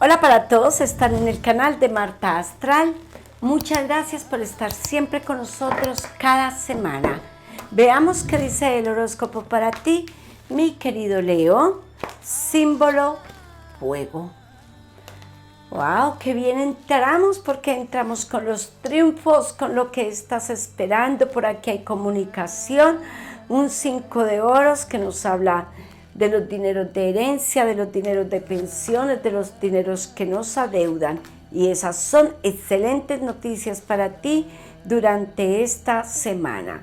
Hola para todos, están en el canal de Marta Astral. Muchas gracias por estar siempre con nosotros cada semana. Veamos qué dice el horóscopo para ti, mi querido Leo. Símbolo fuego. ¡Wow! ¡Qué bien entramos! Porque entramos con los triunfos, con lo que estás esperando. Por aquí hay comunicación. Un 5 de oros que nos habla de los dineros de herencia, de los dineros de pensiones, de los dineros que nos adeudan. Y esas son excelentes noticias para ti durante esta semana.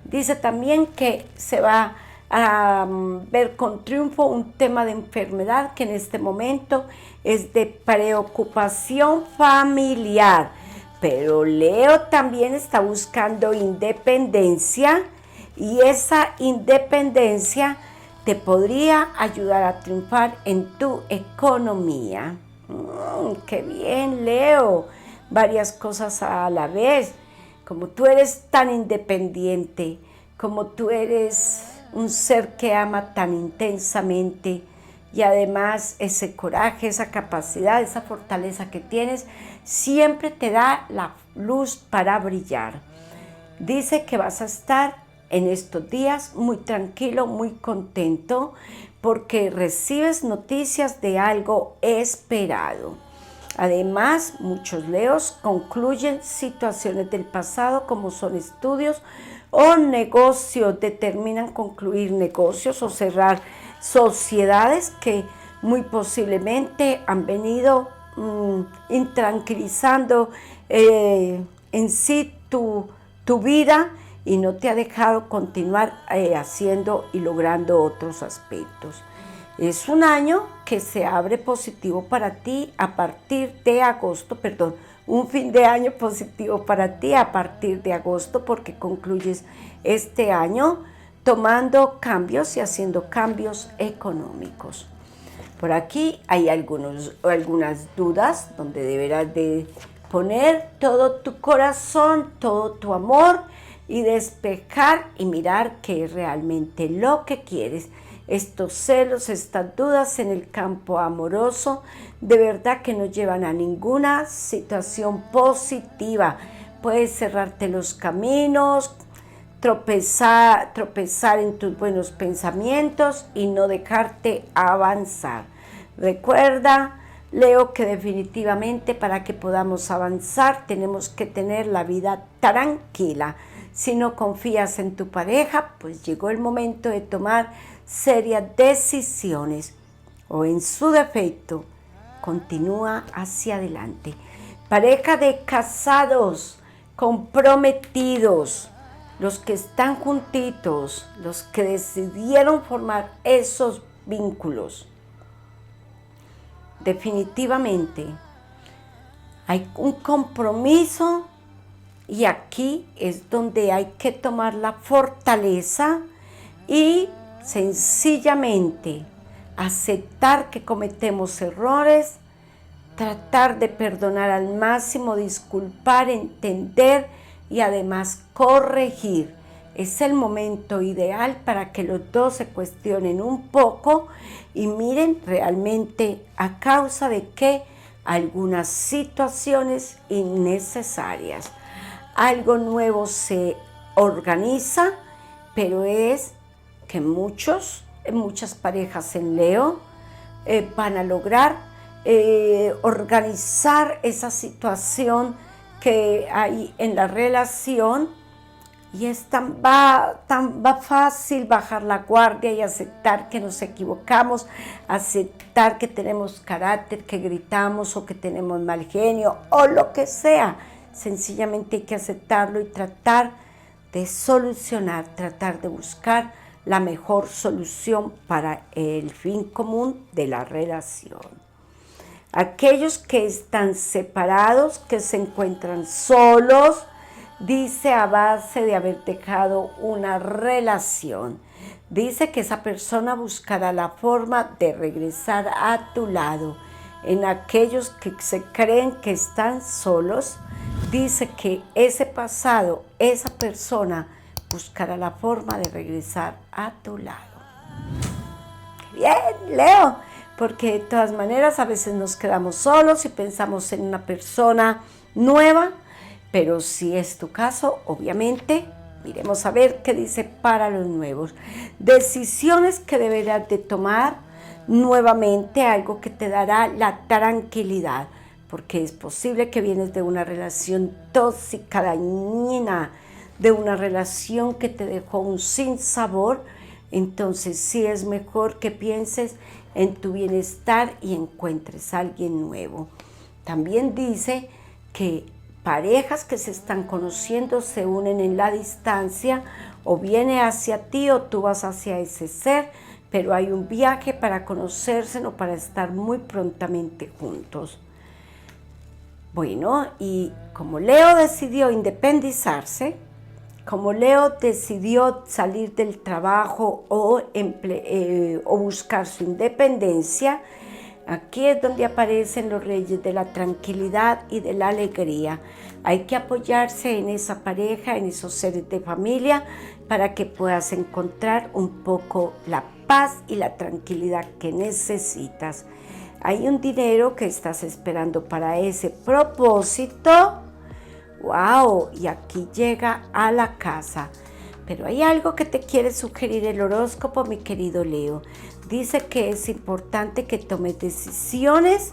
Dice también que se va a ver con triunfo un tema de enfermedad que en este momento es de preocupación familiar. Pero Leo también está buscando independencia y esa independencia te podría ayudar a triunfar en tu economía. ¡Qué bien, Leo! Varias cosas a la vez. Como tú eres tan independiente, como tú eres un ser que ama tan intensamente y además ese coraje, esa capacidad, esa fortaleza que tienes, siempre te da la luz para brillar. Dice que vas a estar en estos días muy tranquilo, muy contento, porque recibes noticias de algo esperado. Además, muchos leos concluyen situaciones del pasado como son estudios o negocios, determinan concluir negocios o cerrar sociedades que muy posiblemente han venido intranquilizando en sí tu vida y no te ha dejado continuar haciendo y logrando otros aspectos. Es un año que se abre positivo para ti a partir de agosto, un fin de año positivo para ti a partir de agosto, porque concluyes este año tomando cambios y haciendo cambios económicos. Por aquí hay algunas dudas donde deberás de poner todo tu corazón, todo tu amor y despejar y mirar qué es realmente lo que quieres. Estos celos, estas dudas en el campo amoroso, de verdad que no llevan a ninguna situación positiva. Puedes cerrarte los caminos, tropezar en tus buenos pensamientos y no dejarte avanzar. Recuerda, Leo, que definitivamente para que podamos avanzar tenemos que tener la vida tranquila. Si no confías en tu pareja, pues llegó el momento de tomar serias decisiones o en su defecto, continúa hacia adelante. Pareja de casados, comprometidos, los que están juntitos, los que decidieron formar esos vínculos. Definitivamente hay un compromiso y aquí es donde hay que tomar la fortaleza y sencillamente aceptar que cometemos errores, tratar de perdonar al máximo, disculpar, entender y además corregir. Es el momento ideal para que los dos se cuestionen un poco y miren realmente a causa de qué algunas situaciones innecesarias. Algo nuevo se organiza, pero es que muchas parejas en Leo van a lograr organizar esa situación que hay en la relación y es tan fácil bajar la guardia y aceptar que nos equivocamos, aceptar que tenemos carácter, que gritamos o que tenemos mal genio o lo que sea. Sencillamente hay que aceptarlo y tratar de solucionar, tratar de buscar la mejor solución para el fin común de la relación. Aquellos que están separados, que se encuentran solos, dice a base de haber dejado una relación. Dice que esa persona buscará la forma de regresar a tu lado. En aquellos que se creen que están solos, dice que ese pasado, esa persona buscará la forma de regresar a tu lado. Bien, Leo, porque de todas maneras a veces nos quedamos solos y pensamos en una persona nueva, pero si es tu caso, obviamente, miremos a ver qué dice para los nuevos. Decisiones que deberás de tomar nuevamente, algo que te dará la tranquilidad, porque es posible que vienes de una relación tóxica, dañina, de una relación que te dejó un sinsabor. Entonces sí es mejor que pienses en tu bienestar y encuentres a alguien nuevo. También dice que parejas que se están conociendo se unen en la distancia, o viene hacia ti o tú vas hacia ese ser, pero hay un viaje para conocerse o para estar muy prontamente juntos. Bueno, y como Leo decidió independizarse, como Leo decidió salir del trabajo o buscar su independencia, aquí es donde aparecen los reyes de la tranquilidad y de la alegría. Hay que apoyarse en esa pareja, en esos seres de familia, para que puedas encontrar un poco la paz y la tranquilidad que necesitas. Hay un dinero que estás esperando para ese propósito. ¡Wow! Y aquí llega a la casa. Pero hay algo que te quiere sugerir el horóscopo, mi querido Leo. Dice que es importante que tomes decisiones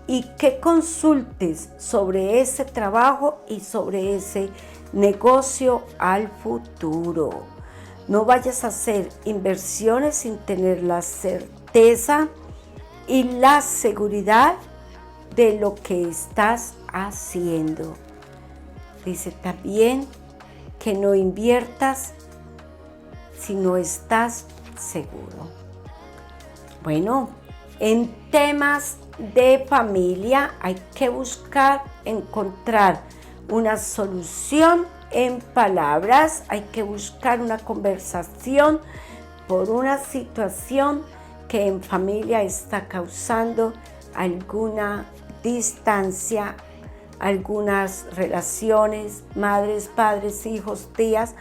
y que consultes sobre ese trabajo y sobre ese negocio al futuro. No vayas a hacer inversiones sin tener la certeza y la seguridad de lo que estás haciendo. Dice también que no inviertas si no estás seguro. Bueno, en temas de familia hay que buscar encontrar una solución en palabras, hay que buscar una conversación por una situación que en familia está causando alguna distancia, algunas relaciones, madres, padres, hijos, tías,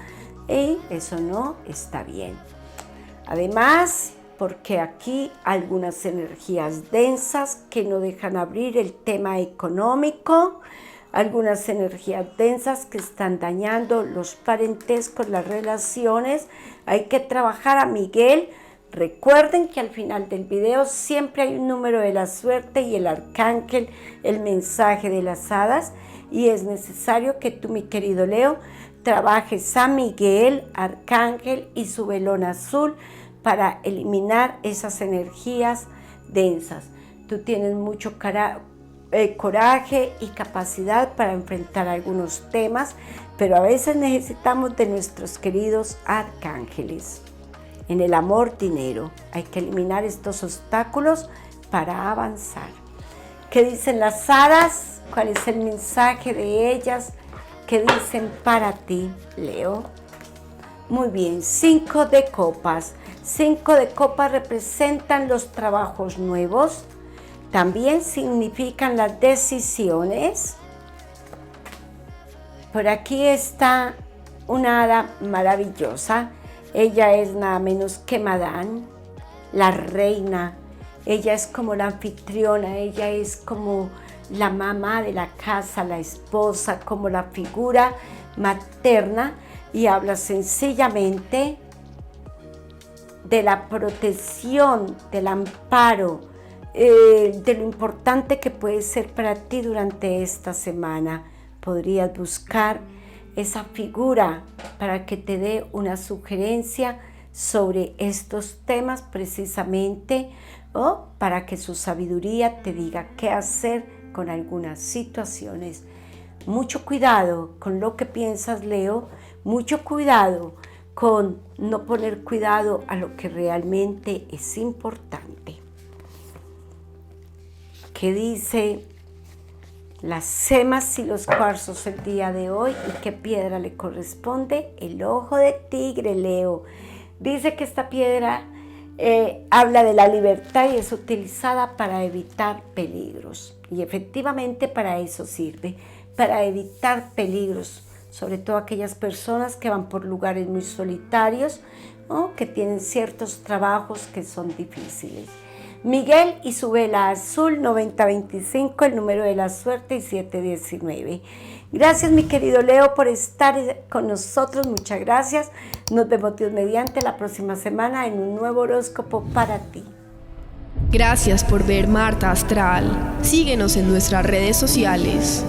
y eso no está bien. Además, porque aquí algunas energías densas que no dejan abrir el tema económico, algunas energías densas que están dañando los parentescos, las relaciones. Hay que trabajar a Miguel. Recuerden que al final del video siempre hay un número de la suerte y el arcángel, el mensaje de las hadas, y es necesario que tú, mi querido Leo, trabajes a Miguel, arcángel y su velón azul para eliminar esas energías densas. Tú tienes mucho coraje y capacidad para enfrentar algunos temas, pero a veces necesitamos de nuestros queridos arcángeles. En el amor, dinero. Hay que eliminar estos obstáculos para avanzar. ¿Qué dicen las hadas? ¿Cuál es el mensaje de ellas? ¿Qué dicen para ti, Leo? Muy bien, 5 de copas. 5 de copas representan los trabajos nuevos. También significan las decisiones. Por aquí está una hada maravillosa. Ella es nada menos que Madame, la reina. Ella es como la anfitriona, ella es como la mamá de la casa, la esposa, como la figura materna, y habla sencillamente de la protección, del amparo, de lo importante que puede ser para ti durante esta semana. Podrías buscar esa figura para que te dé una sugerencia sobre estos temas precisamente, o para que su sabiduría te diga qué hacer con algunas situaciones. Mucho cuidado con lo que piensas, Leo, mucho cuidado con no poner cuidado a lo que realmente es importante. ¿Qué dice las semas y los cuarzos el día de hoy y qué piedra le corresponde? El ojo de tigre, Leo. Dice que esta piedra habla de la libertad y es utilizada para evitar peligros. Y efectivamente para eso sirve, para evitar peligros, sobre todo aquellas personas que van por lugares muy solitarios o que tienen ciertos trabajos que son difíciles. Miguel y su vela azul 9025, el número de la suerte, y 719. Gracias, mi querido Leo, por estar con nosotros. Muchas gracias. Nos vemos Dios mediante la próxima semana en un nuevo horóscopo para ti. Gracias por ver Marta Astral. Síguenos en nuestras redes sociales.